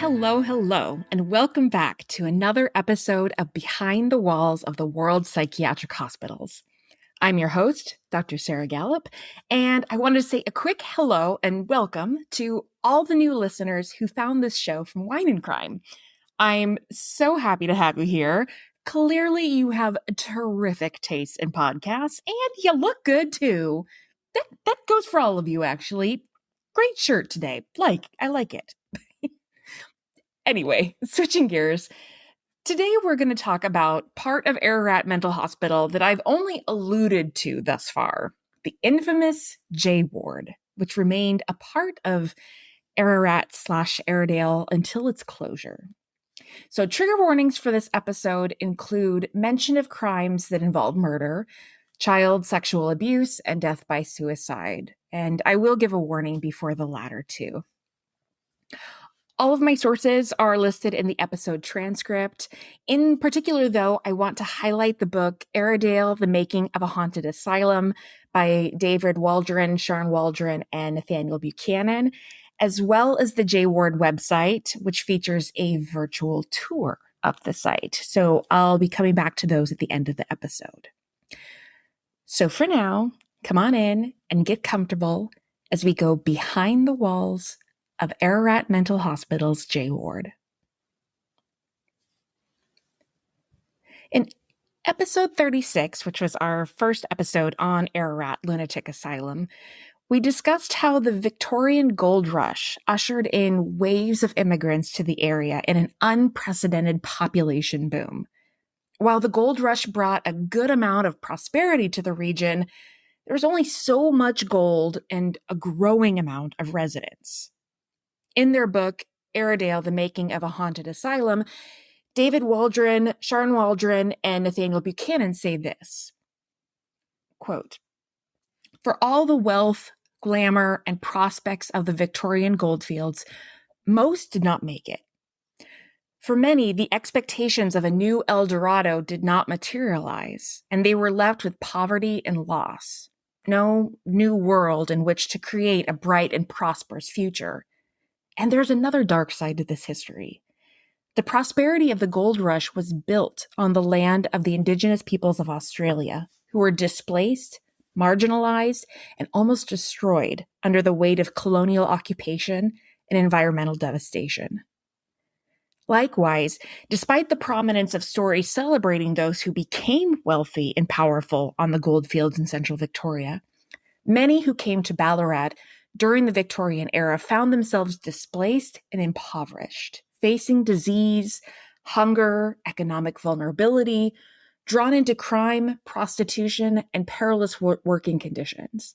Hello, and welcome back to another episode of Behind the Walls of the World Psychiatric Hospitals. I'm your host, Dr. Sarah Gallup, and I wanted to say a quick hello and welcome to all the new listeners who found this show from Wine and Crime. I'm so happy to have you here. Clearly, you have a terrific taste in podcasts, and you look good too. That goes for all of you, actually. Great shirt today. I like it. Anyway, switching gears. Today we're going to talk about part of Ararat Mental Hospital that I've only alluded to thus far, the infamous J Ward, which remained a part of Ararat/Aradale until its closure. So trigger warnings for this episode include mention of crimes that involve murder, child sexual abuse, and death by suicide. And I will give a warning before the latter too. All of my sources are listed in the episode transcript. In particular, though, I want to highlight the book Aradale, The Making of a Haunted Asylum by David Waldron, Sharon Waldron, and Nathaniel Buchanan, as well as the J Ward website, which features a virtual tour of the site. So I'll be coming back to those at the end of the episode. So for now, come on in and get comfortable as we go behind the walls of Ararat Mental Hospital's J Ward. In episode 36, which was our first episode on Ararat Lunatic Asylum, we discussed how the Victorian gold rush ushered in waves of immigrants to the area in an unprecedented population boom. While the gold rush brought a good amount of prosperity to the region, there was only so much gold and a growing amount of residents. In their book, Aradale, The Making of a Haunted Asylum, David Waldron, Sharon Waldron, and Nathaniel Buchanan say this, quote, "For all the wealth, glamour, and prospects of the Victorian goldfields, most did not make it. For many, the expectations of a new El Dorado did not materialize, and they were left with poverty and loss. No new world in which to create a bright and prosperous future. And there's another dark side to this history. The prosperity of the gold rush was built on the land of the indigenous peoples of Australia, who were displaced, marginalized, and almost destroyed under the weight of colonial occupation and environmental devastation. Likewise, despite the prominence of stories celebrating those who became wealthy and powerful on the goldfields in central Victoria, many who came to Ballarat during the Victorian era found themselves displaced and impoverished, facing disease, hunger, economic vulnerability, drawn into crime, prostitution, and perilous working conditions.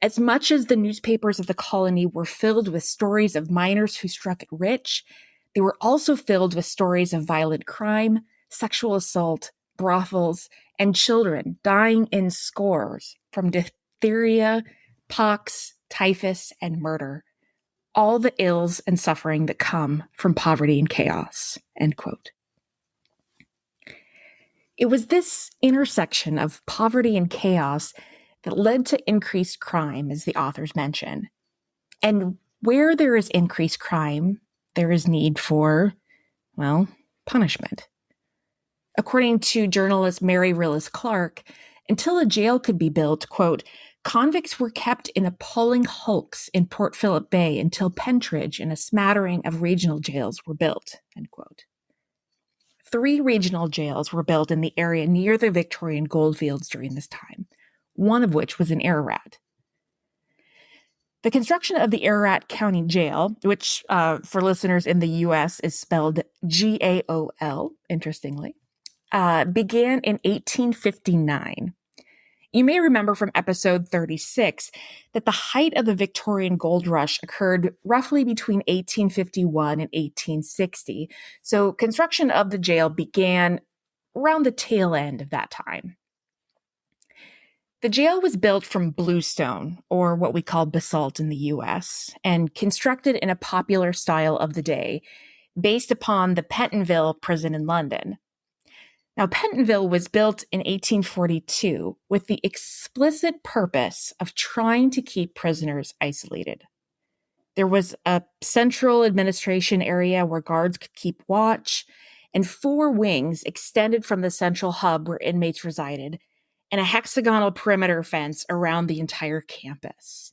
As much as the newspapers of the colony were filled with stories of miners who struck it rich, they were also filled with stories of violent crime, sexual assault, brothels, and children dying in scores from diphtheria, pox, typhus, and murder, all the ills and suffering that come from poverty and chaos," end quote. It was this intersection of poverty and chaos that led to increased crime, as the authors mention. And where there is increased crime, there is need for, well, punishment. According to journalist Mary Rillis Clark, until a jail could be built, quote, "Convicts were kept in appalling hulks in Port Phillip Bay until Pentridge and a smattering of regional jails were built," end quote. 3 regional jails were built in the area near the Victorian goldfields during this time, one of which was in Ararat. The construction of the Ararat County Jail, which for listeners in the U.S. is spelled GAOL, interestingly, began in 1859. You may remember from episode 36 that the height of the Victorian gold rush occurred roughly between 1851 and 1860, so construction of the jail began around the tail end of that time. The jail was built from bluestone, or what we call basalt in the U.S., and constructed in a popular style of the day, based upon the Pentonville prison in London. Now, Pentonville was built in 1842 with the explicit purpose of trying to keep prisoners isolated. There was a central administration area where guards could keep watch, and 4 wings extended from the central hub where inmates resided, and a hexagonal perimeter fence around the entire campus.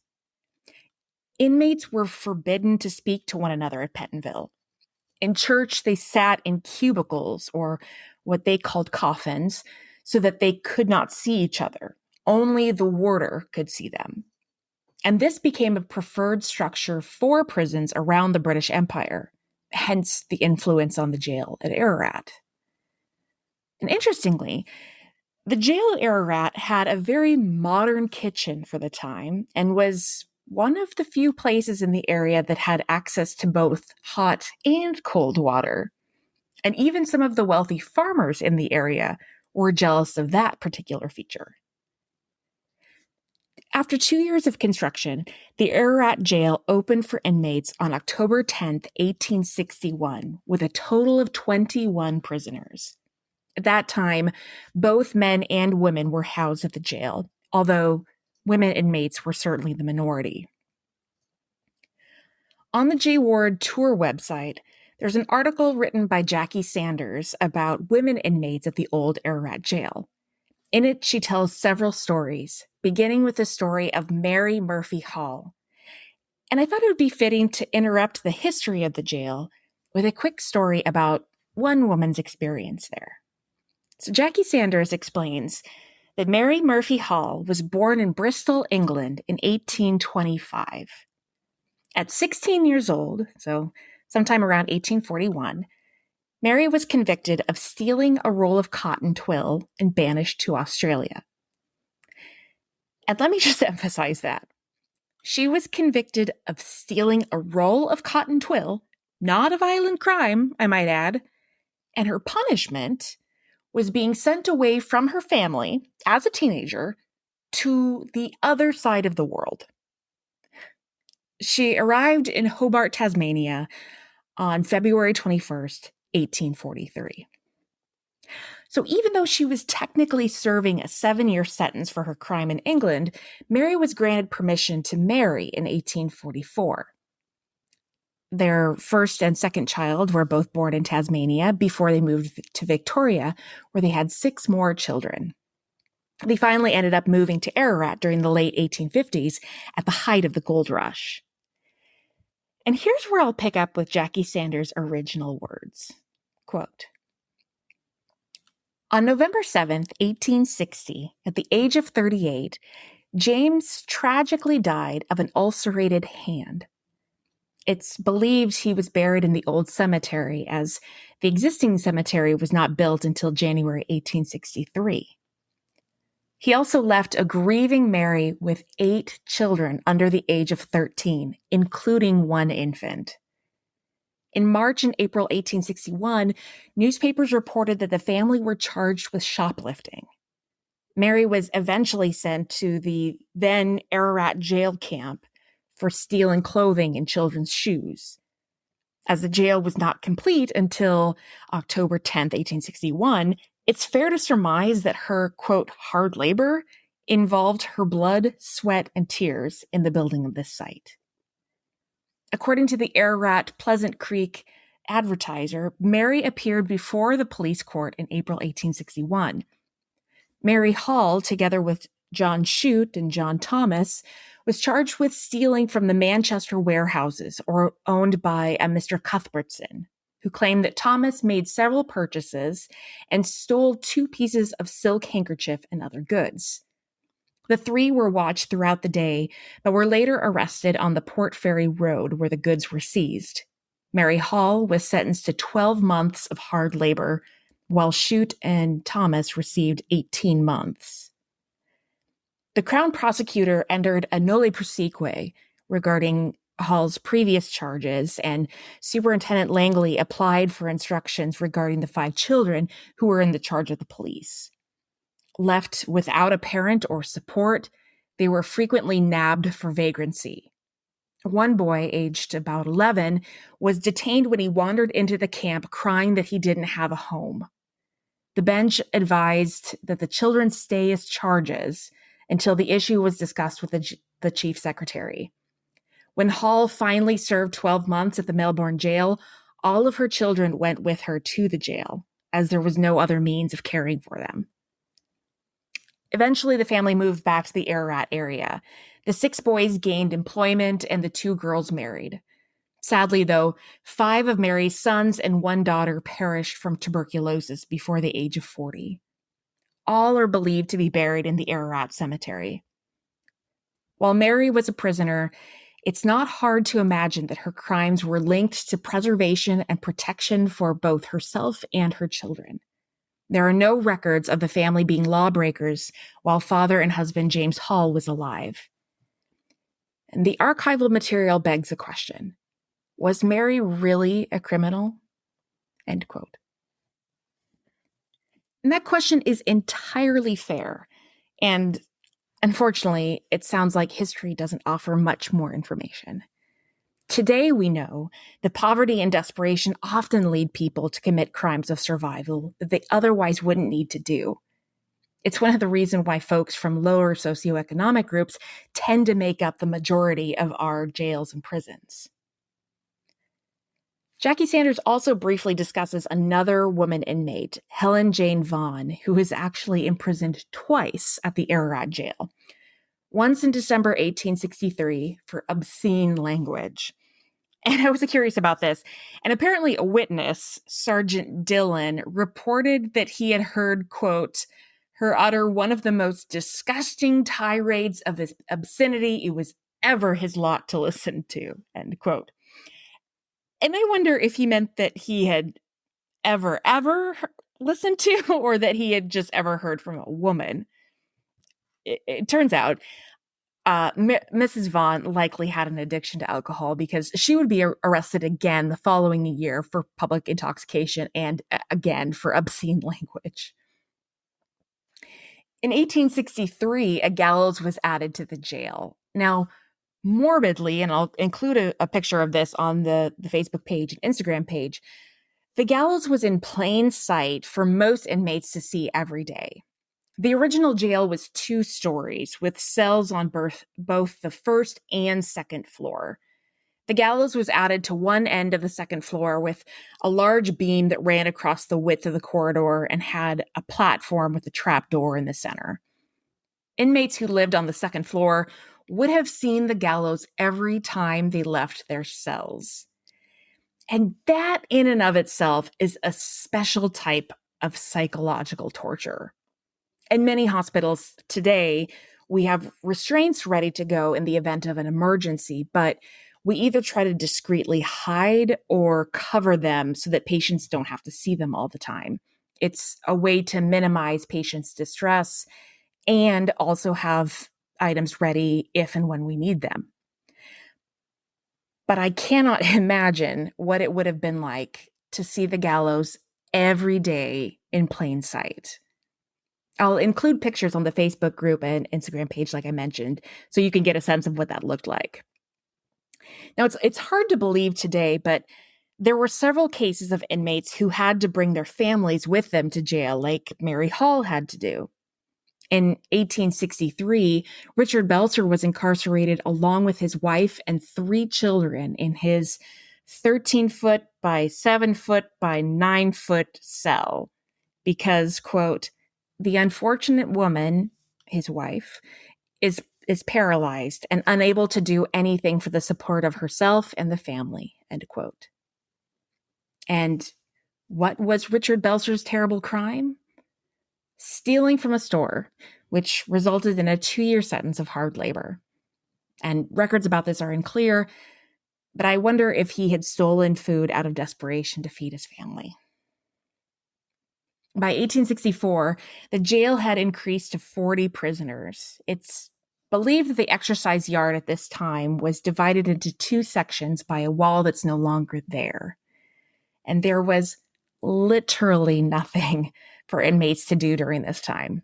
Inmates were forbidden to speak to one another at Pentonville. In church, they sat in cubicles, or what they called coffins, so that they could not see each other. Only the warder could see them. And this became a preferred structure for prisons around the British Empire, hence the influence on the jail at Ararat. And interestingly, the jail at Ararat had a very modern kitchen for the time and was one of the few places in the area that had access to both hot and cold water. And even some of the wealthy farmers in the area were jealous of that particular feature. After 2 years of construction, the Ararat jail opened for inmates on October 10, 1861, with a total of 21 prisoners. At that time, both men and women were housed at the jail, although women inmates were certainly the minority. On the J Ward tour website, there's an article written by Jackie Sanders about women inmates at the old Ararat jail. In it, she tells several stories, beginning with the story of Mary Murphy Hall. And I thought it would be fitting to interrupt the history of the jail with a quick story about one woman's experience there. So Jackie Sanders explains that Mary Murphy Hall was born in Bristol, England in 1825. At 16 years old, so sometime around 1841, Mary was convicted of stealing a roll of cotton twill and banished to Australia. And let me just emphasize that. She was convicted of stealing a roll of cotton twill, not a violent crime, I might add, and her punishment was being sent away from her family as a teenager to the other side of the world. She arrived in Hobart, Tasmania on February 21st, 1843. So even though she was technically serving a 7-year sentence for her crime in England, Mary was granted permission to marry in 1844. Their first and second child were both born in Tasmania before they moved to Victoria, where they had 6 more children. They finally ended up moving to Ararat during the late 1850s at the height of the gold rush. And here's where I'll pick up with Jackie Sanders' original words. Quote, "On November 7th, 1860, at the age of 38, James tragically died of an ulcerated hand. It's believed he was buried in the old cemetery, as the existing cemetery was not built until January 1863. He also left a grieving Mary with 8 children under the age of 13, including 1 infant. In March and April 1861, newspapers reported that the family were charged with shoplifting. Mary was eventually sent to the then Ararat jail camp for stealing clothing and children's shoes. As the jail was not complete until October 10th, 1861, it's fair to surmise that her, quote, hard labor involved her blood, sweat, and tears in the building of this site. According to the Ararat Pleasant Creek Advertiser, Mary appeared before the police court in April 1861. Mary Hall, together with John Shute and John Thomas, was charged with stealing from the Manchester warehouses owned by a Mr. Cuthbertson, who claimed that Thomas made several purchases and stole 2 pieces of silk handkerchief and other goods. The 3 were watched throughout the day, but were later arrested on the Port Ferry Road where the goods were seized. Mary Hall was sentenced to 12 months of hard labor, while Shute and Thomas received 18 months. The Crown prosecutor entered a nolle prosequi regarding Hall's previous charges, and Superintendent Langley applied for instructions regarding the 5 children who were in the charge of the police. Left without a parent or support, they were frequently nabbed for vagrancy. One boy, aged about 11, was detained when he wandered into the camp crying that he didn't have a home. The bench advised that the children stay as charges until the issue was discussed with the chief secretary. When Hall finally served 12 months at the Melbourne jail, all of her children went with her to the jail, as there was no other means of caring for them. Eventually, the family moved back to the Ararat area. The 6 boys gained employment, and the 2 girls married. Sadly, though, 5 of Mary's sons and 1 daughter perished from tuberculosis before the age of 40. All are believed to be buried in the Ararat cemetery. While Mary was a prisoner, it's not hard to imagine that her crimes were linked to preservation and protection for both herself and her children. There are no records of the family being lawbreakers while father and husband James Hall was alive. And the archival material begs the question, was Mary really a criminal? End quote. And that question is entirely fair. And unfortunately, it sounds like history doesn't offer much more information. Today, we know that poverty and desperation often lead people to commit crimes of survival that they otherwise wouldn't need to do. It's one of the reasons why folks from lower socioeconomic groups tend to make up the majority of our jails and prisons. Jackie Sanders also briefly discusses another woman inmate, Helen Jane Vaughn, who was actually imprisoned twice at the Ararat jail. Once in December 1863 for obscene language. And I was curious about this. And apparently a witness, Sergeant Dillon, reported that he had heard, quote, her utter one of the most disgusting tirades of his obscenity it was ever his lot to listen to, end quote. And I wonder if he meant that he had ever listened to, or that he had just ever heard from a woman. It turns out Mrs. Vaughn likely had an addiction to alcohol because she would be arrested again the following year for public intoxication and again for obscene language. In 1863, a gallows was added to the jail. Now, morbidly, and I'll include a picture of this on the Facebook page and Instagram page, the gallows was in plain sight for most inmates to see every day. The original jail was 2 stories with cells on both the first and second floor. The gallows was added to one end of the second floor with a large beam that ran across the width of the corridor and had a platform with a trapdoor in the center. Inmates who lived on the second floor would have seen the gallows every time they left their cells. And that in and of itself is a special type of psychological torture. In many hospitals today, we have restraints ready to go in the event of an emergency, but we either try to discreetly hide or cover them so that patients don't have to see them all the time. It's a way to minimize patients' distress and also have items ready if and when we need them. But I cannot imagine what it would have been like to see the gallows every day in plain sight. I'll include pictures on the Facebook group and Instagram page, like I mentioned, so you can get a sense of what that looked like. Now, it's hard to believe today, but there were several cases of inmates who had to bring their families with them to jail, like Mary Hall had to do. In 1863, Richard Belzer was incarcerated along with his wife and 3 children in his 13-foot by 7-foot by 9-foot cell because, quote, the unfortunate woman, his wife, is paralyzed and unable to do anything for the support of herself and the family, end quote. And what was Richard Belzer's terrible crime? Stealing from a store, which resulted in a 2-year sentence of hard labor. And records about this are unclear, but I wonder if he had stolen food out of desperation to feed his family. By 1864, the jail had increased to 40 prisoners. It's believed that the exercise yard at this time was divided into 2 sections by a wall that's no longer there. And there was literally nothing for inmates to do during this time.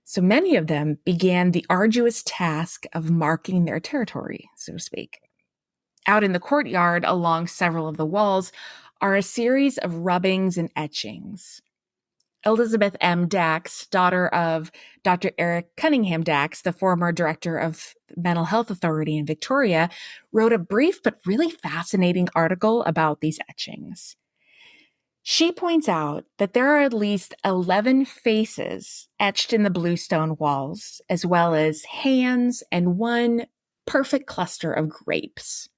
So many of them began the arduous task of marking their territory, so to speak. Out in the courtyard, along several of the walls, are a series of rubbings and etchings. Elizabeth M. Dax, daughter of Dr. Eric Cunningham Dax, the former director of the Mental Health Authority in Victoria, wrote a brief but really fascinating article about these etchings. She points out that there are at least 11 faces etched in the bluestone walls, as well as hands and one perfect cluster of grapes.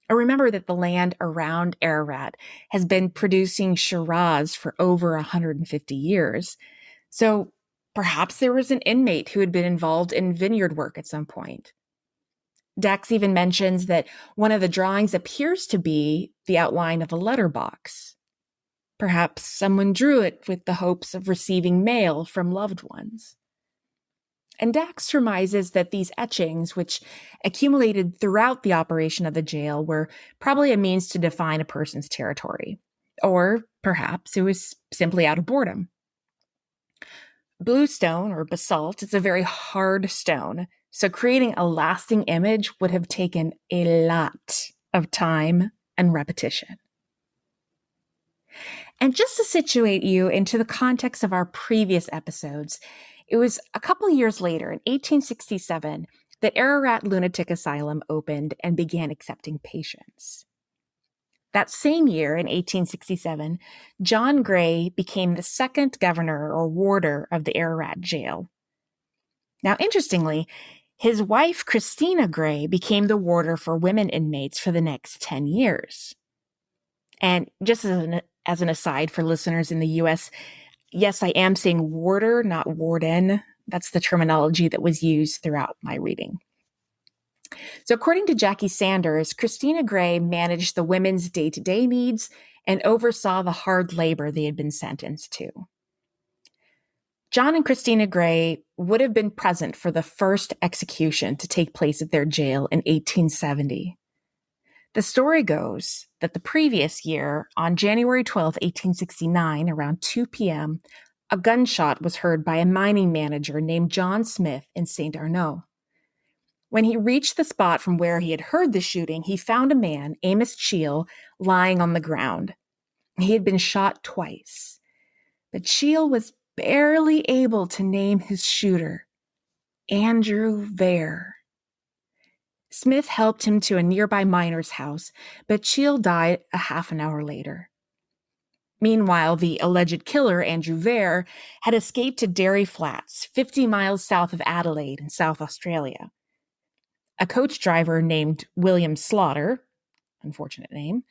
I remember that the land around Ararat has been producing Shiraz for over 150 years. So perhaps there was an inmate who had been involved in vineyard work at some point. Dax even mentions that one of the drawings appears to be the outline of a letterbox. Perhaps someone drew it with the hopes of receiving mail from loved ones. And Dax surmises that these etchings, which accumulated throughout the operation of the jail, were probably a means to define a person's territory. Or perhaps it was simply out of boredom. Bluestone, or basalt, is a very hard stone, so creating a lasting image would have taken a lot of time and repetition. And just to situate you into the context of our previous episodes, it was a couple of years later, in 1867, that Ararat Lunatic Asylum opened and began accepting patients. That same year, in 1867, John Gray became the second governor or warder of the Ararat jail. Now, interestingly, his wife, Christina Gray, became the warder for women inmates for the next 10 years. And just as an aside for listeners in the U.S., yes, I am saying warder, not warden. That's the terminology that was used throughout my reading. So according to Jackie Sanders, Christina Gray managed the women's day-to-day needs and oversaw the hard labor they had been sentenced to. John and Christina Gray would have been present for the first execution to take place at their jail in 1870. The story goes that the previous year, on January 12, 1869, around 2 p.m., a gunshot was heard by a mining manager named John Smith in St. Arnaud. When he reached the spot from where he had heard the shooting, he found a man, Amos Cheel, lying on the ground. He had been shot twice, but Cheel was barely able to name his shooter, Andrew Vare. Smith helped him to a nearby miner's house, but Cheel died a half an hour later. Meanwhile, the alleged killer, Andrew Vare, had escaped to Dairy Flats, 50 miles south of Adelaide in South Australia. A coach driver named William Slaughter, unfortunate name,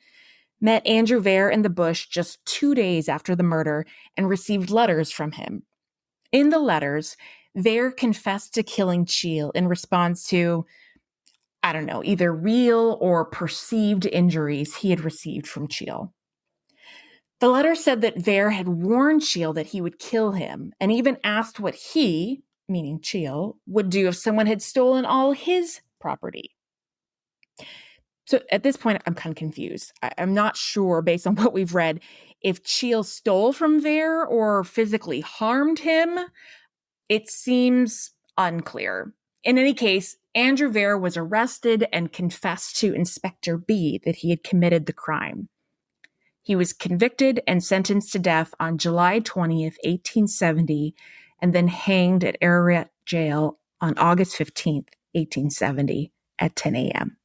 met Andrew Vare in the bush just 2 days after the murder and received letters from him. In the letters, Vare confessed to killing Cheel in response to, either real or perceived injuries he had received from Cheel. The letter said that Vare had warned Cheel that he would kill him and even asked what he, meaning Cheel, would do if someone had stolen all his property. So at this point, I'm kind of confused. I'm not sure, based on what we've read, if Cheel stole from Vare or physically harmed him. It seems unclear. In any case, Andrew Vare was arrested and confessed to Inspector B that he had committed the crime. He was convicted and sentenced to death on July 20th, 1870, and then hanged at Ararat Jail on August 15th, 1870, at 10 a.m.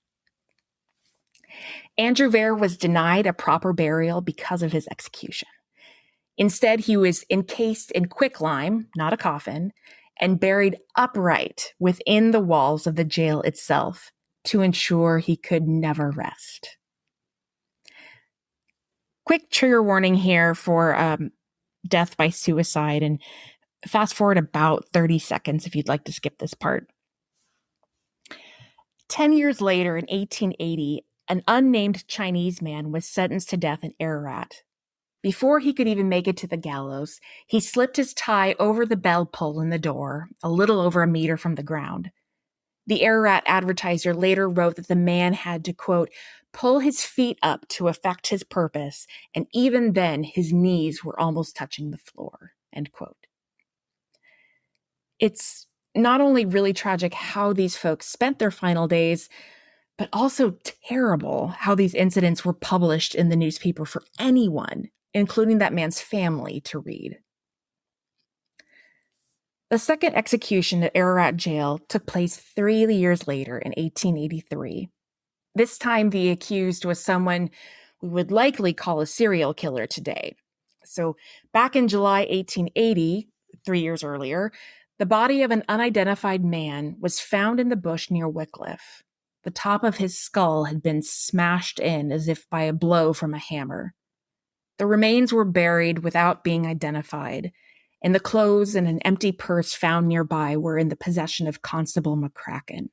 Andrew Vare was denied a proper burial because of his execution. Instead, he was encased in quicklime, not a coffin, and buried upright within the walls of the jail itself to ensure he could never rest. Quick trigger warning here for death by suicide, and fast forward about 30 seconds if you'd like to skip this part. 10 years later, in 1880, an unnamed Chinese man was sentenced to death in Ararat. Before he could even make it to the gallows, he slipped his tie over the bell pull in the door, a little over a meter from the ground. The Ararat Advertiser later wrote that the man had to, quote, pull his feet up to effect his purpose, and even then his knees were almost touching the floor, end quote. It's not only really tragic how these folks spent their final days, but also terrible how these incidents were published in the newspaper for anyone, including that man's family, to read. The second execution at Ararat Jail took place 3 years later in 1883. This time, the accused was someone we would likely call a serial killer today. So, back in July 1880, 3 years earlier, the body of an unidentified man was found in the bush near Wycliffe. The top of his skull had been smashed in as if by a blow from a hammer. The remains were buried without being identified, and the clothes and an empty purse found nearby were in the possession of Constable McCracken.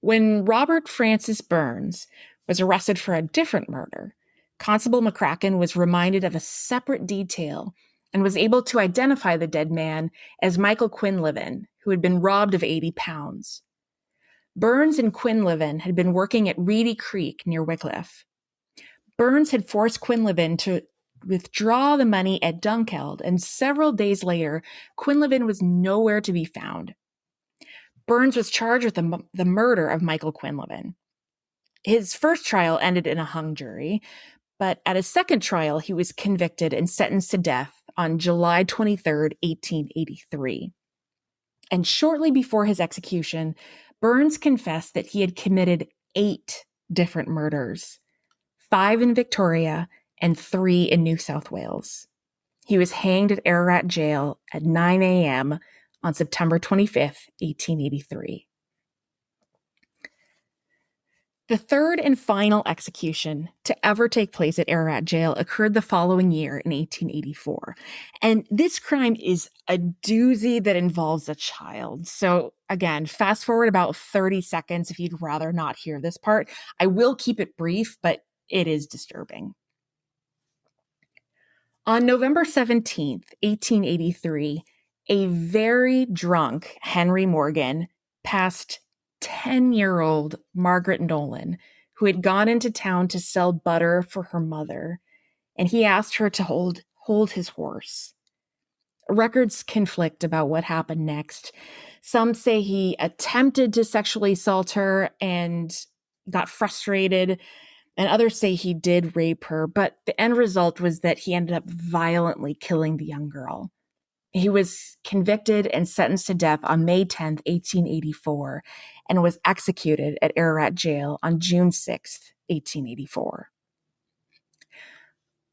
When Robert Francis Burns was arrested for a different murder, Constable McCracken was reminded of a separate detail and was able to identify the dead man as Michael Quinlivan, who had been robbed of 80 pounds. Burns and Quinlivan had been working at Reedy Creek near Wycliffe. Burns had forced Quinlivan to withdraw the money at Dunkeld, and several days later, Quinlivan was nowhere to be found. Burns was charged with the murder of Michael Quinlivan. His first trial ended in a hung jury, but at his second trial, he was convicted and sentenced to death on July 23rd, 1883. And shortly before his execution, Burns confessed that he had committed 8 different murders, 5 in Victoria and 3 in New South Wales. He was hanged at Ararat Jail at 9 a.m. on September 25th, 1883. The third and final execution to ever take place at Ararat Jail occurred the following year in 1884. And this crime is a doozy that involves a child. So again, fast forward about 30 seconds if you'd rather not hear this part. I will keep it brief, but it is disturbing. On November 17th, 1883, a very drunk Henry Morgan passed 10-year-old Margaret Nolan, who had gone into town to sell butter for her mother, and he asked her to hold his horse. Records conflict about what happened next. Some say he attempted to sexually assault her and got frustrated, and others say he did rape her, but the end result was that he ended up violently killing the young girl. He was convicted and sentenced to death on May 10th, 1884, and was executed at Ararat Jail on June 6th, 1884.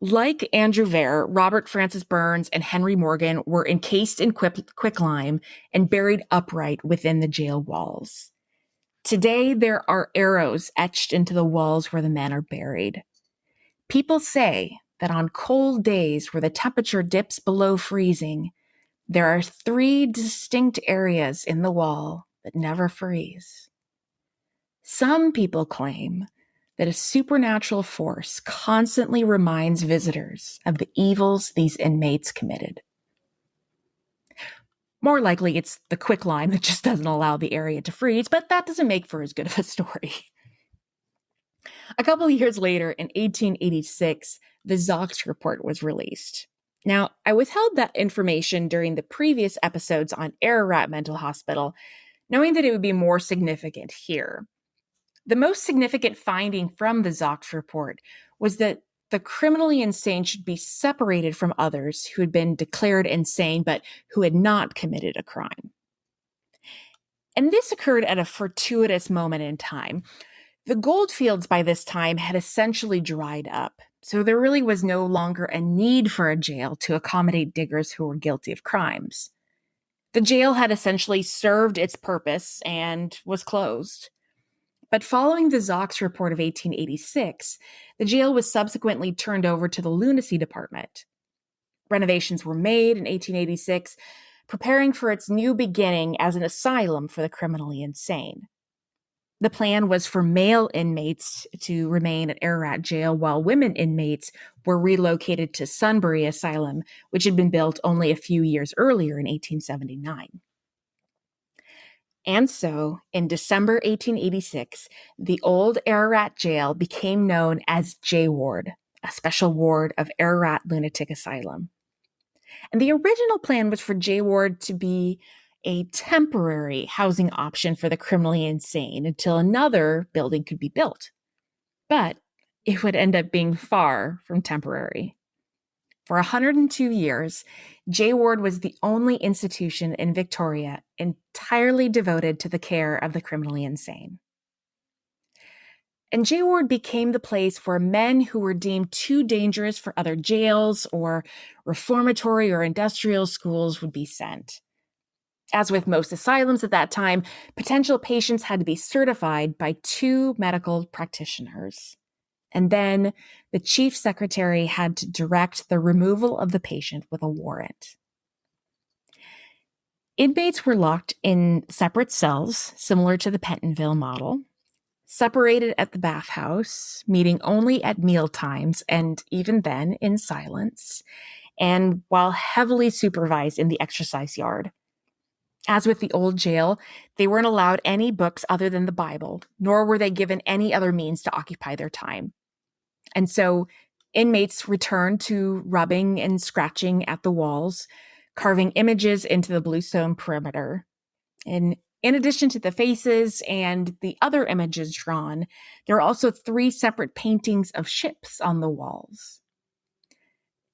Like Andrew Vare, Robert Francis Burns and Henry Morgan were encased in quicklime and buried upright within the jail walls. Today, there are arrows etched into the walls where the men are buried. People say that on cold days where the temperature dips below freezing, there are 3 distinct areas in the wall that never freeze. Some people claim that a supernatural force constantly reminds visitors of the evils these inmates committed. More likely, it's the quicklime that just doesn't allow the area to freeze, but that doesn't make for as good of a story. A couple of years later, in 1886, the Zox report was released. Now, I withheld that information during the previous episodes on Ararat Mental Hospital, knowing that it would be more significant here. The most significant finding from the Zox report was that the criminally insane should be separated from others who had been declared insane but who had not committed a crime. And this occurred at a fortuitous moment in time. The goldfields by this time had essentially dried up, so there really was no longer a need for a jail to accommodate diggers who were guilty of crimes. The jail had essentially served its purpose and was closed. But following the Zox report of 1886, the jail was subsequently turned over to the Lunacy Department. Renovations were made in 1886, preparing for its new beginning as an asylum for the criminally insane. The plan was for male inmates to remain at Ararat Jail while women inmates were relocated to Sunbury Asylum, which had been built only a few years earlier in 1879. And so, in December 1886, the old Ararat Jail became known as J Ward, a special ward of Ararat Lunatic Asylum. And the original plan was for J Ward to be a temporary housing option for the criminally insane until another building could be built. But it would end up being far from temporary. For 102 years, J Ward was the only institution in Victoria entirely devoted to the care of the criminally insane. And J Ward became the place where men who were deemed too dangerous for other jails or reformatory or industrial schools would be sent. As with most asylums at that time, potential patients had to be certified by 2 medical practitioners. And then the chief secretary had to direct the removal of the patient with a warrant. Inmates were locked in separate cells, similar to the Pentonville model, separated at the bathhouse, meeting only at meal times, and even then in silence, and while heavily supervised in the exercise yard. As with the old jail, they weren't allowed any books other than the Bible, nor were they given any other means to occupy their time. And so inmates returned to rubbing and scratching at the walls, carving images into the bluestone perimeter. And in addition to the faces and the other images drawn, there are also 3 separate paintings of ships on the walls.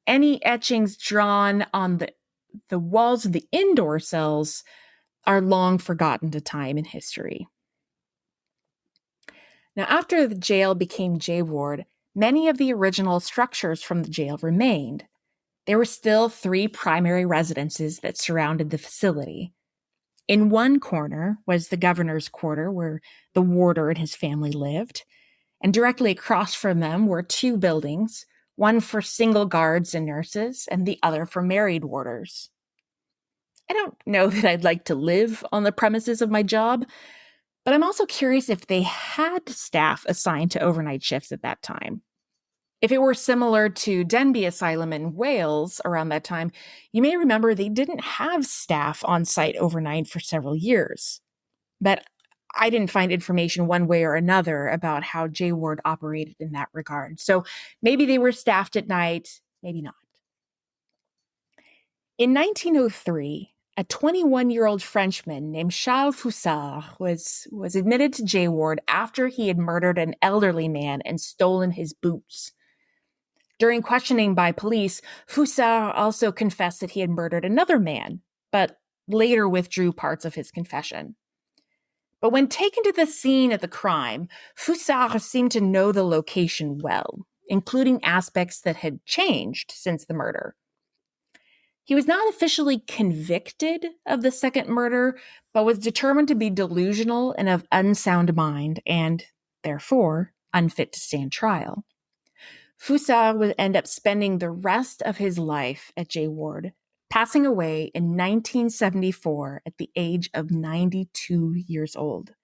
Any etchings drawn on the walls of the indoor cells are long forgotten to time in history. Now, after the jail became J Ward, many of the original structures from the jail remained. There were still 3 primary residences that surrounded the facility. In one corner was the governor's quarter, where the warder and his family lived, and directly across from them were 2 buildings, one for single guards and nurses, and the other for married warders. I don't know that I'd like to live on the premises of my job, but I'm also curious if they had staff assigned to overnight shifts at that time. If it were similar to Denbigh Asylum in Wales around that time, you may remember they didn't have staff on site overnight for several years. But I didn't find information one way or another about how J Ward operated in that regard. So maybe they were staffed at night, maybe not. In 1903, a 21-year-old Frenchman named Charles Foussard was admitted to J Ward after he had murdered an elderly man and stolen his boots. During questioning by police, Foussard also confessed that he had murdered another man, but later withdrew parts of his confession. But when taken to the scene of the crime, Foussard seemed to know the location well, including aspects that had changed since the murder. He was not officially convicted of the second murder, but was determined to be delusional and of unsound mind, and therefore unfit to stand trial. Foussard would end up spending the rest of his life at J Ward, passing away in 1974 at the age of 92 years old.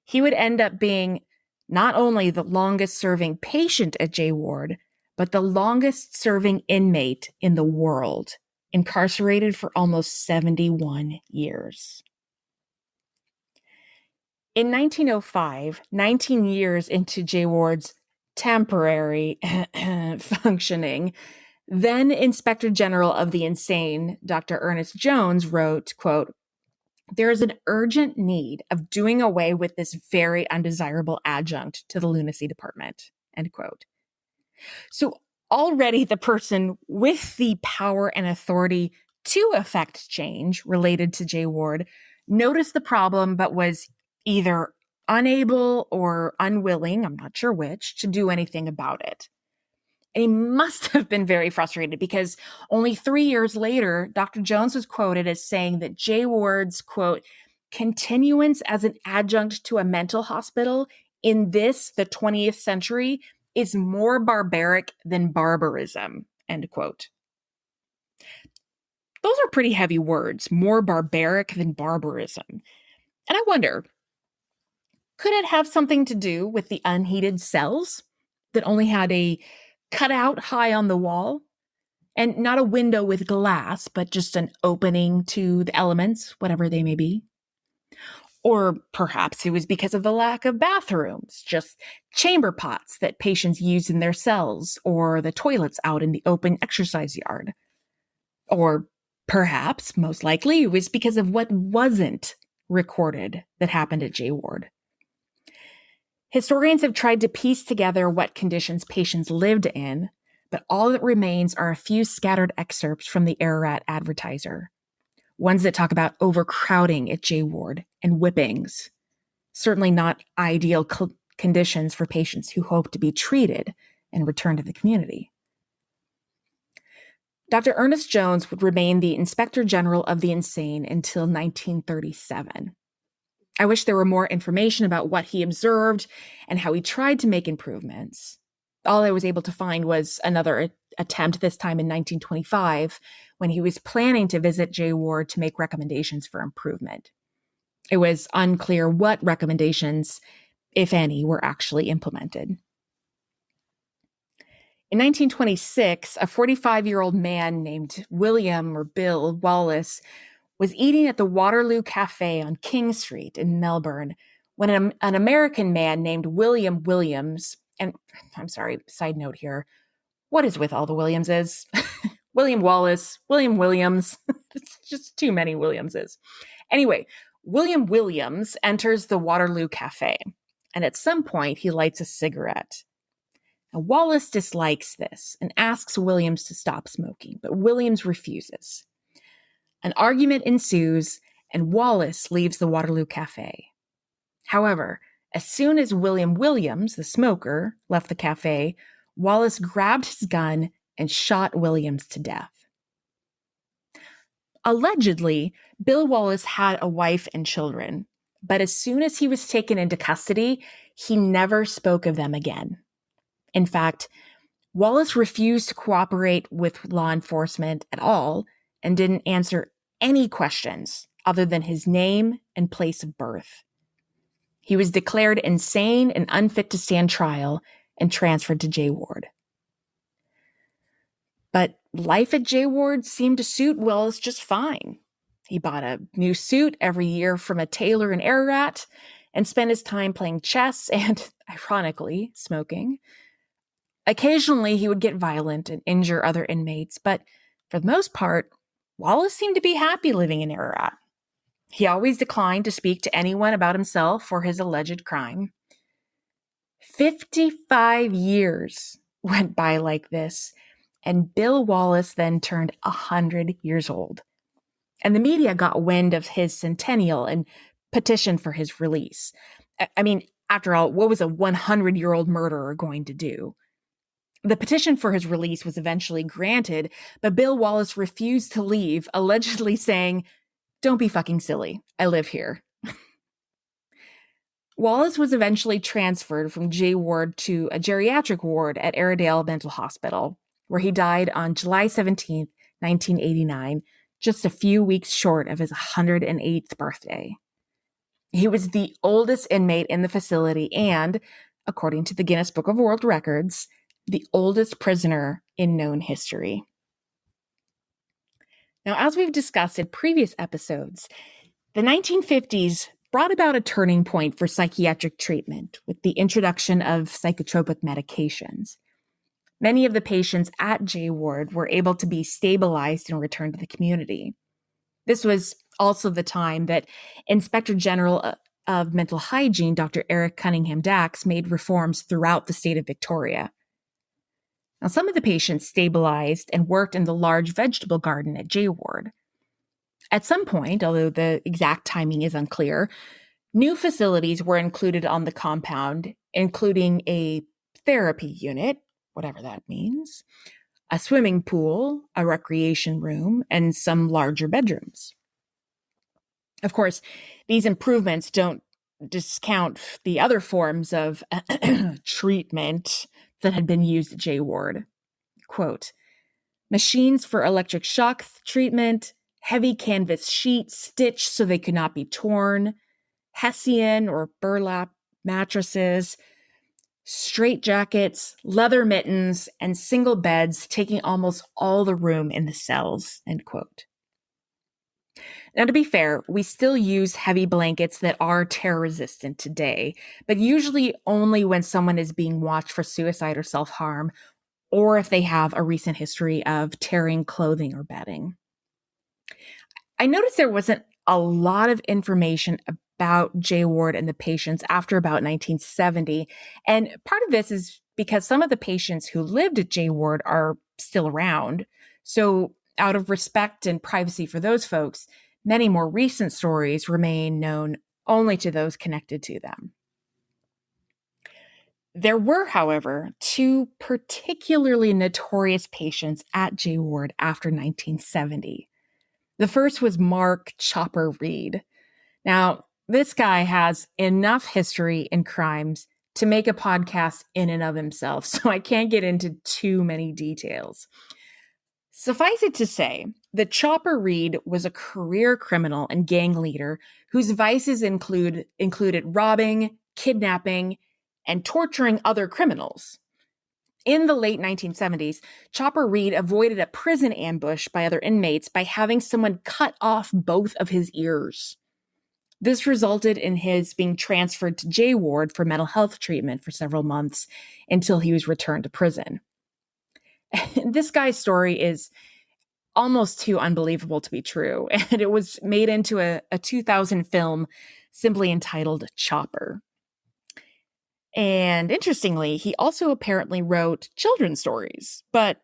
He would end up being not only the longest-serving patient at J Ward, but the longest-serving inmate in the world, incarcerated for almost 71 years. In 1905, 19 years into J Ward's temporary functioning, then Inspector General of the Insane, Dr. Ernest Jones, wrote, quote, "There is an urgent need of doing away with this very undesirable adjunct to the Lunacy Department," end quote. So already the person with the power and authority to effect change related to J Ward noticed the problem, but was either unable or unwilling, I'm not sure which, to do anything about it. And he must have been very frustrated because only 3 years later, Dr. Jones was quoted as saying that J Ward's, quote, "continuance as an adjunct to a mental hospital in this, the 20th century, is more barbaric than barbarism," end quote. Those are pretty heavy words, more barbaric than barbarism. And I wonder, could it have something to do with the unheated cells that only had a cutout high on the wall and not a window with glass, but just an opening to the elements, whatever they may be? Or perhaps it was because of the lack of bathrooms, just chamber pots that patients used in their cells, or the toilets out in the open exercise yard. Or perhaps, most likely, it was because of what wasn't recorded that happened at J Ward. Historians have tried to piece together what conditions patients lived in, but all that remains are a few scattered excerpts from the Ararat Advertiser, ones that talk about overcrowding at J Ward and whippings. Certainly not ideal conditions for patients who hope to be treated and return to the community. Dr. Ernest Jones would remain the Inspector General of the Insane until 1937. I wish there were more information about what he observed and how he tried to make improvements. All I was able to find was another attempt, this time in 1925, when he was planning to visit J Ward to make recommendations for improvement. It was unclear what recommendations, if any, were actually implemented. In 1926, a 45-year-old man named William or Bill Wallace was eating at the Waterloo Cafe on King Street in Melbourne when an American man named William Williams, and I'm sorry, side note here, what is with all the Williamses? William Wallace, William Williams, it's just too many Williamses. Anyway, William Williams enters the Waterloo Cafe, and at some point he lights a cigarette. Now, Wallace dislikes this and asks Williams to stop smoking, but Williams refuses. An argument ensues, and Wallace leaves the Waterloo Cafe. However, as soon as William Williams, the smoker, left the cafe, Wallace grabbed his gun and shot Williams to death. Allegedly, Bill Wallace had a wife and children, but as soon as he was taken into custody, he never spoke of them again. In fact, Wallace refused to cooperate with law enforcement at all and didn't answer any questions other than his name and place of birth. He was declared insane and unfit to stand trial and transferred to J Ward. But life at J Ward seemed to suit Wallace just fine. He bought a new suit every year from a tailor in Ararat and spent his time playing chess and, ironically, smoking. Occasionally, he would get violent and injure other inmates, but for the most part, Wallace seemed to be happy living in Ararat. He always declined to speak to anyone about himself or his alleged crime. 55 years went by like this, and Bill Wallace then turned 100 years old. And the media got wind of his centennial and petitioned for his release. I mean, after all, what was a 100-year-old murderer going to do? The petition for his release was eventually granted, but Bill Wallace refused to leave, allegedly saying, "Don't be fucking silly. I live here." Wallace was eventually transferred from J Ward to a geriatric ward at Aradale Mental Hospital, where he died on July 17, 1989, just a few weeks short of his 108th birthday. He was the oldest inmate in the facility and, according to the Guinness Book of World Records, the oldest prisoner in known history. Now, as we've discussed in previous episodes, the 1950s brought about a turning point for psychiatric treatment with the introduction of psychotropic medications. Many of the patients at J Ward were able to be stabilized and returned to the community. This was also the time that Inspector General of Mental Hygiene, Dr. Eric Cunningham Dax, made reforms throughout the state of Victoria. Now, some of the patients stabilized and worked in the large vegetable garden at J Ward. At some point, although the exact timing is unclear, new facilities were included on the compound, including a therapy unit, whatever that means, a swimming pool, a recreation room, and some larger bedrooms. Of course, these improvements don't discount the other forms of treatment that had been used at J Ward. Quote, machines for electric shock treatment, heavy canvas sheets stitched so they could not be torn, Hessian or burlap mattresses, straitjackets, leather mittens, and single beds taking almost all the room in the cells, end quote. Now, to be fair, we still use heavy blankets that are tear-resistant today, but usually only when someone is being watched for suicide or self-harm, or if they have a recent history of tearing clothing or bedding. I noticed there wasn't a lot of information about J Ward and the patients after about 1970, and part of this is because some of the patients who lived at J Ward are still around. So, out of respect and privacy for those folks, many more recent stories remain known only to those connected to them. There were, however, two particularly notorious patients at J Ward after 1970. The first was Mark Chopper Reed. Now, this guy has enough history and crimes to make a podcast in and of himself, so I can't get into too many details. Suffice it to say that Chopper Reed was a career criminal and gang leader whose vices included robbing, kidnapping, and torturing other criminals. In the late 1970s, Chopper Reed avoided a prison ambush by other inmates by having someone cut off both of his ears. This resulted in his being transferred to J Ward for mental health treatment for several months until he was returned to prison. This guy's story is almost too unbelievable to be true, and it was made into a 2000 film simply entitled Chopper. And interestingly, he also apparently wrote children's stories, but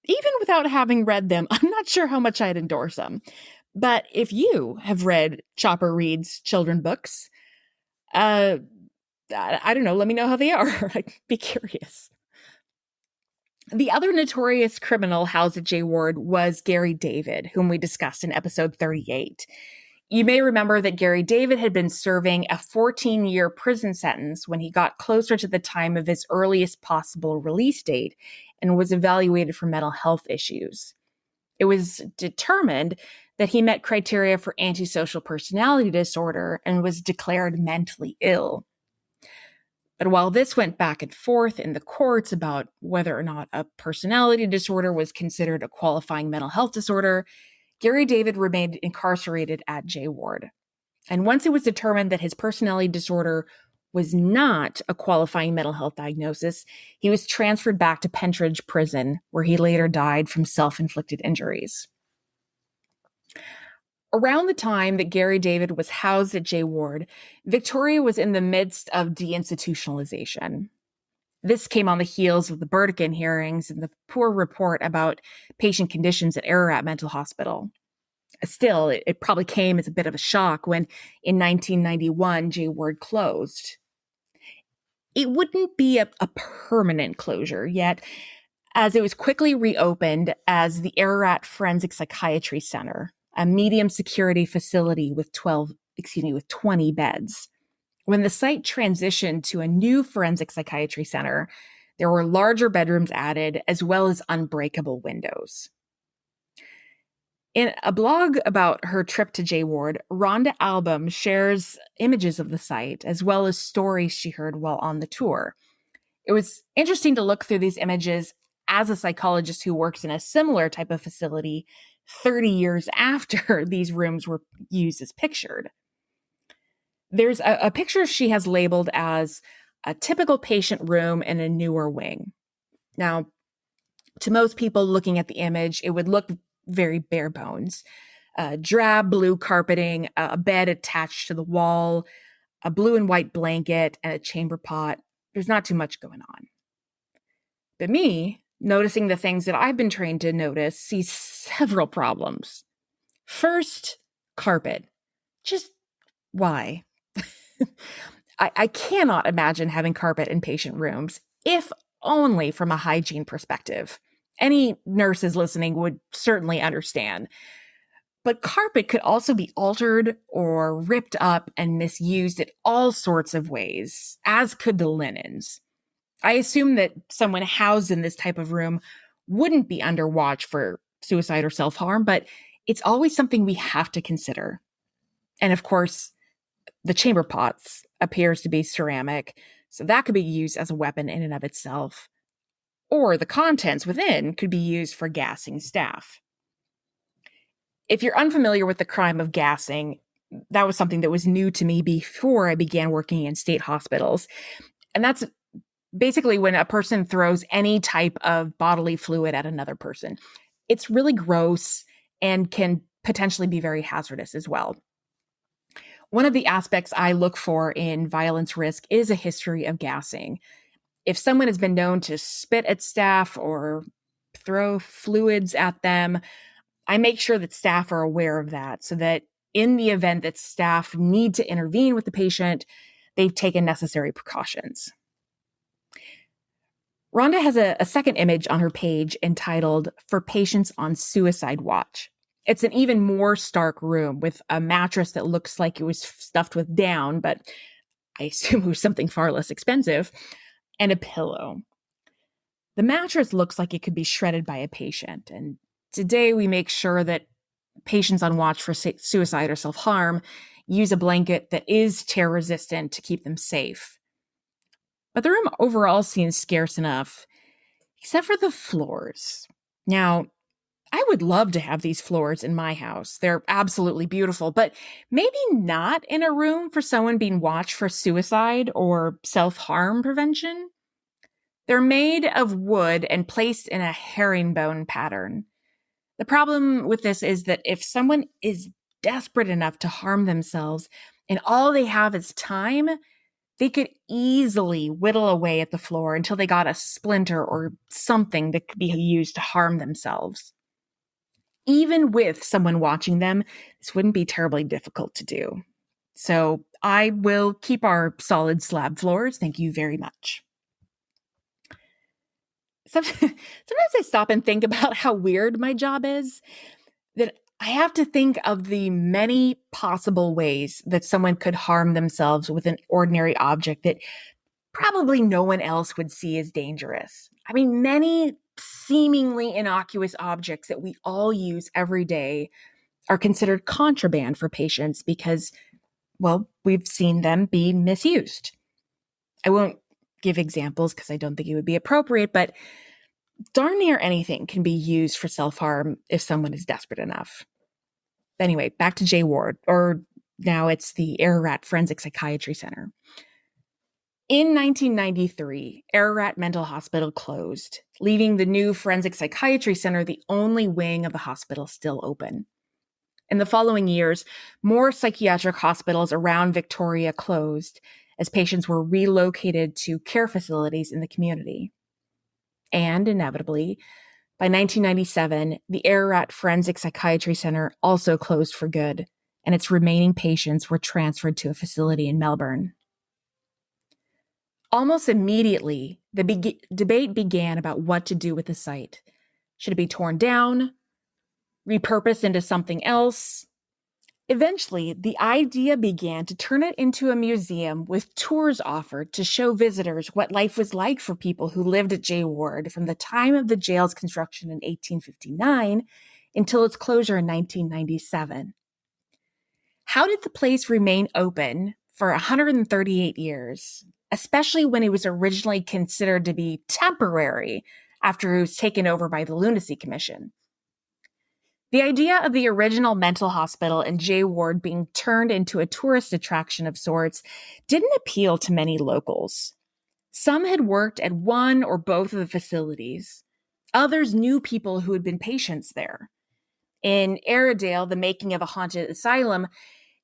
even without having read them, I'm not sure how much I'd endorse them. But if you have read Chopper Reed's children books, I don't know, let me know how they are. I'd be curious. The other notorious criminal housed at J Ward was Gary David, whom we discussed in episode 38. You may remember that Gary David had been serving a 14-year prison sentence when he got closer to the time of his earliest possible release date and was evaluated for mental health issues. It was determined that he met criteria for antisocial personality disorder and was declared mentally ill. But while this went back and forth in the courts about whether or not a personality disorder was considered a qualifying mental health disorder, Gary David remained incarcerated at J Ward. And once it was determined that his personality disorder was not a qualifying mental health diagnosis, he was transferred back to Pentridge Prison, where he later died from self-inflicted injuries. Around the time that Gary David was housed at J Ward, Victoria was in the midst of deinstitutionalization. This came on the heels of the Burdekin hearings and the poor report about patient conditions at Ararat Mental Hospital. Still, it probably came as a bit of a shock when, in 1991, J Ward closed. It wouldn't be a permanent closure, yet, as it was quickly reopened as the Ararat Forensic Psychiatry Center, a medium security facility with 20 beds. When the site transitioned to a new forensic psychiatry center, there were larger bedrooms added as well as unbreakable windows. In a blog about her trip to J Ward, Rhonda Album shares images of the site as well as stories she heard while on the tour. It was interesting to look through these images as a psychologist who works in a similar type of facility 30 years after these rooms were used as pictured. There's a picture she has labeled as a typical patient room in a newer wing. Now, to most people looking at the image, it would look very bare bones. Drab blue carpeting, a bed attached to the wall, a blue and white blanket, and a chamber pot. There's not too much going on. But me, noticing the things that I've been trained to notice, sees several problems. First, carpet. Just why? I cannot imagine having carpet in patient rooms, if only from a hygiene perspective. Any nurses listening would certainly understand. But carpet could also be altered or ripped up and misused in all sorts of ways, as could the linens. I assume that someone housed in this type of room wouldn't be under watch for suicide or self-harm, but it's always something we have to consider. And of course, the chamber pots appears to be ceramic, so that could be used as a weapon in and of itself. Or the contents within could be used for gassing staff. If you're unfamiliar with the crime of gassing, that was something that was new to me before I began working in state hospitals. And that's basically when a person throws any type of bodily fluid at another person. It's really gross and can potentially be very hazardous as well. One of the aspects I look for in violence risk is a history of gassing. if someone has been known to spit at staff or throw fluids at them, I make sure that staff are aware of that so that in the event that staff need to intervene with the patient, they've taken necessary precautions. Rhonda has a second image on her page entitled "For Patients on Suicide Watch." It's an even more stark room with a mattress that looks like it was stuffed with down, but I assume it was something far less expensive, and a pillow. The mattress looks like it could be shredded by a patient, and today we make sure that patients on watch for suicide or self-harm use a blanket that is tear-resistant to keep them safe. But the room overall seems scarce enough, except for the floors. Now, I would love to have these floors in my house. They're absolutely beautiful, but maybe not in a room for someone being watched for suicide or self-harm prevention. They're made of wood and placed in a herringbone pattern. The problem with this is that if someone is desperate enough to harm themselves and all they have is time, they could easily whittle away at the floor until they got a splinter or something that could be used to harm themselves. Even with someone watching them, this wouldn't be terribly difficult to do. So I will keep our solid slab floors. Thank you very much. Sometimes I stop and think about how weird my job is, that I have to think of the many possible ways that someone could harm themselves with an ordinary object that probably no one else would see as dangerous. I mean, many seemingly innocuous objects that we all use every day are considered contraband for patients because, well, we've seen them be misused. I won't give examples because I don't think it would be appropriate, but darn near anything can be used for self-harm if someone is desperate enough. Anyway, back to J Ward, or now it's the Ararat Forensic Psychiatry Center. In 1993, Ararat Mental Hospital closed, leaving the new Forensic Psychiatry Center the only wing of the hospital still open. In the following years, more psychiatric hospitals around Victoria closed as patients were relocated to care facilities in the community. And inevitably, by 1997, the Ararat Forensic Psychiatry Center also closed for good, and its remaining patients were transferred to a facility in Melbourne. Almost immediately, the debate began about what to do with the site. Should it be torn down? Repurposed into something else? Eventually, the idea began to turn it into a museum with tours offered to show visitors what life was like for people who lived at J Ward from the time of the jail's construction in 1859 until its closure in 1997. How did the place remain open for 138 years, especially when it was originally considered to be temporary after it was taken over by the Lunacy Commission? The idea of the original mental hospital in J Ward being turned into a tourist attraction of sorts didn't appeal to many locals. Some had worked at one or both of the facilities. Others knew people who had been patients there. In Aradale, The Making of a Haunted Asylum,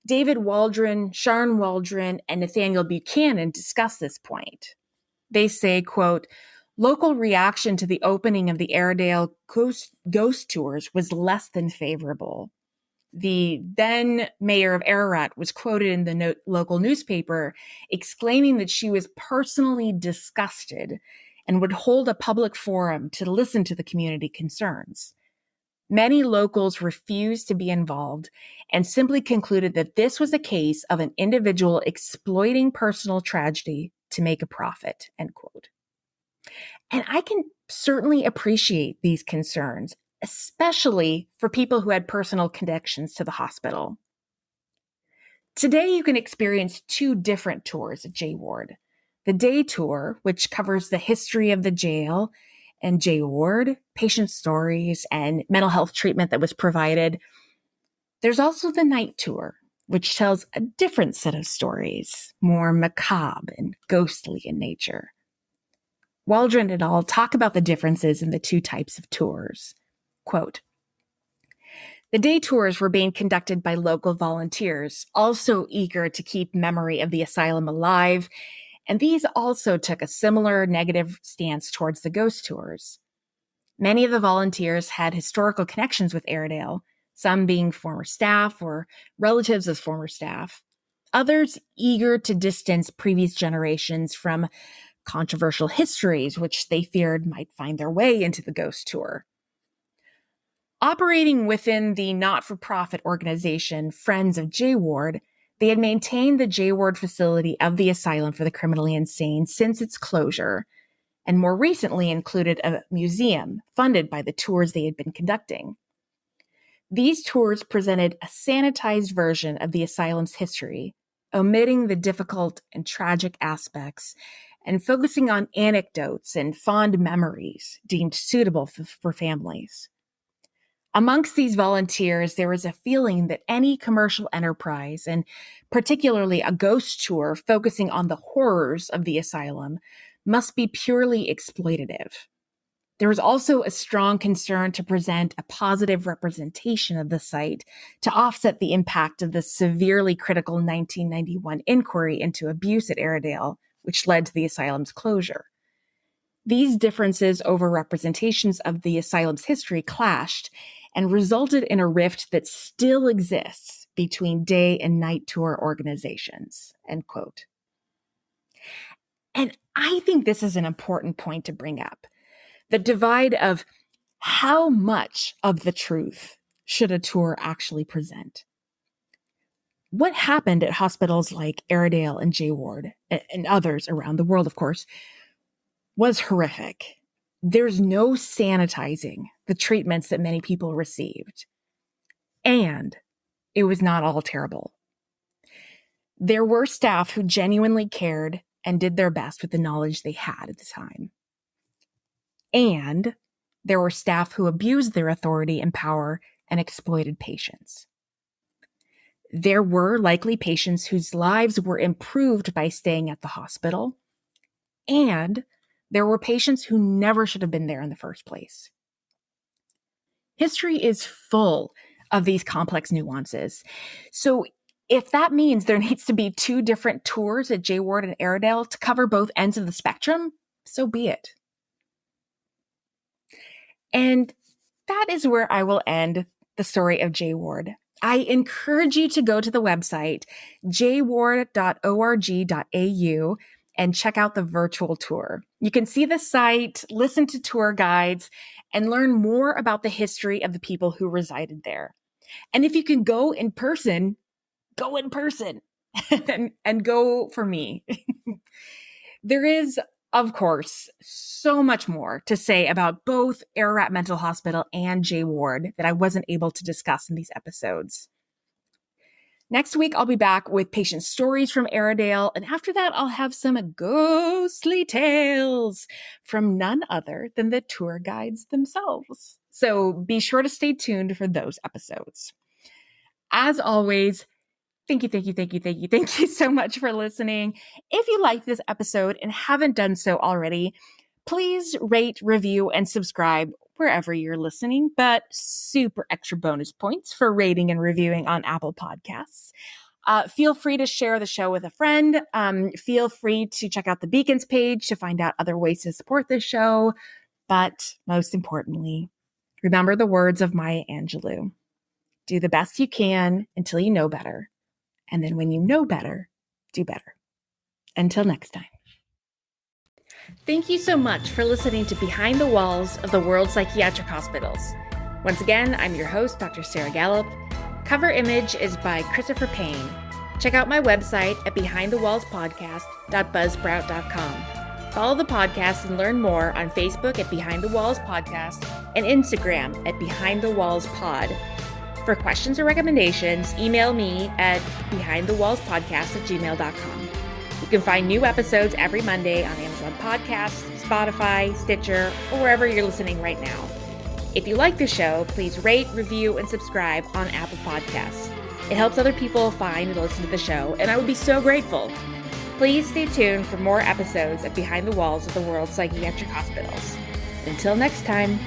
David Waldron, Sharon Waldron, and Nathaniel Buchanan discuss this point. They say, quote, "Local reaction to the opening of the Aradale ghost tours was less than favorable. The then mayor of Ararat was quoted in the local newspaper exclaiming that she was personally disgusted and would hold a public forum to listen to the community concerns. Many locals refused to be involved and simply concluded that this was a case of an individual exploiting personal tragedy to make a profit," end quote. And I can certainly appreciate these concerns, especially for people who had personal connections to the hospital. Today, you can experience two different tours at J Ward. The day tour, which covers the history of the jail and J Ward, patient stories, and mental health treatment that was provided. There's also the night tour, which tells a different set of stories, more macabre and ghostly in nature. Waldron et al. Talk about the differences in the two types of tours. Quote, "The day tours were being conducted by local volunteers, also eager to keep memory of the asylum alive and these also took a similar negative stance towards the ghost tours. Many of the volunteers had historical connections with Aradale, some being former staff or relatives of former staff, others eager to distance previous generations from controversial histories which they feared might find their way into the ghost tour. Operating within the not-for-profit organization Friends of J Ward, they had maintained the J Ward facility of the Asylum for the Criminally Insane since its closure, and more recently included a museum funded by the tours they had been conducting. These tours presented a sanitized version of the asylum's history, omitting the difficult and tragic aspects and focusing on anecdotes and fond memories deemed suitable for families. Amongst these volunteers, there was a feeling that any commercial enterprise, and particularly a ghost tour focusing on the horrors of the asylum, must be purely exploitative. There was also a strong concern to present a positive representation of the site to offset the impact of the severely critical 1991 inquiry into abuse at Aradale, which led to the asylum's closure. These differences over representations of the asylum's history clashed and resulted in a rift that still exists between day and night tour organizations, end quote. And I think this is an important point to bring up. The divide of how much of the truth should a tour actually present. What happened at hospitals like Aradale and J Ward, and others around the world, of course, was horrific. There's no sanitizing the treatments that many people received. And it was not all terrible. There were staff who genuinely cared and did their best with the knowledge they had at the time. And there were staff who abused their authority and power and exploited patients. There were likely patients whose lives were improved by staying at the hospital, and there were patients who never should have been there in the first place. History is full of these complex nuances. So if that means there needs to be 2 different tours at J Ward and Aradale to cover both ends of the spectrum, so be it. And that is where I will end the story of J Ward. I encourage you to go to the website jward.org.au and check out the virtual tour. You can see the site, listen to tour guides, and learn more about the history of the people who resided there. And if you can go in person, go in person and go for me. There is, of course, so much more to say about both Ararat Mental Hospital and J Ward that I wasn't able to discuss in these episodes. Next week, I'll be back with patient stories from Aradale, and after that, I'll have some ghostly tales from none other than the tour guides themselves. So be sure to stay tuned for those episodes. As always, thank you so much for listening. If you liked this episode and haven't done so already, please rate, review, and subscribe wherever you're listening, but super extra bonus points for rating and reviewing on Apple Podcasts. Feel free to share the show with a friend. Feel free to check out the Beacons page to find out other ways to support this show. But most importantly, remember the words of Maya Angelou. Do the best you can until you know better. And then when you know better, do better. Until next time. Thank you so much for listening to Behind the Walls of the World Psychiatric Hospitals. Once again, I'm your host, Dr. Sarah Gallup. Cover image is by Christopher Payne. Check out my website at behindthewallspodcast.buzzsprout.com. Follow the podcast and learn more on Facebook at Behind the Walls Podcast and Instagram at Behind the Walls Pod. For questions or recommendations, email me at behindthewallspodcast@gmail.com. You can find new episodes every Monday on Amazon Podcasts, Spotify, Stitcher, or wherever you're listening right now. If you like the show, please rate, review, and subscribe on Apple Podcasts. It helps other people find and listen to the show, and I would be so grateful. Please stay tuned for more episodes of Behind the Walls of the World's Psychiatric Hospitals. Until next time.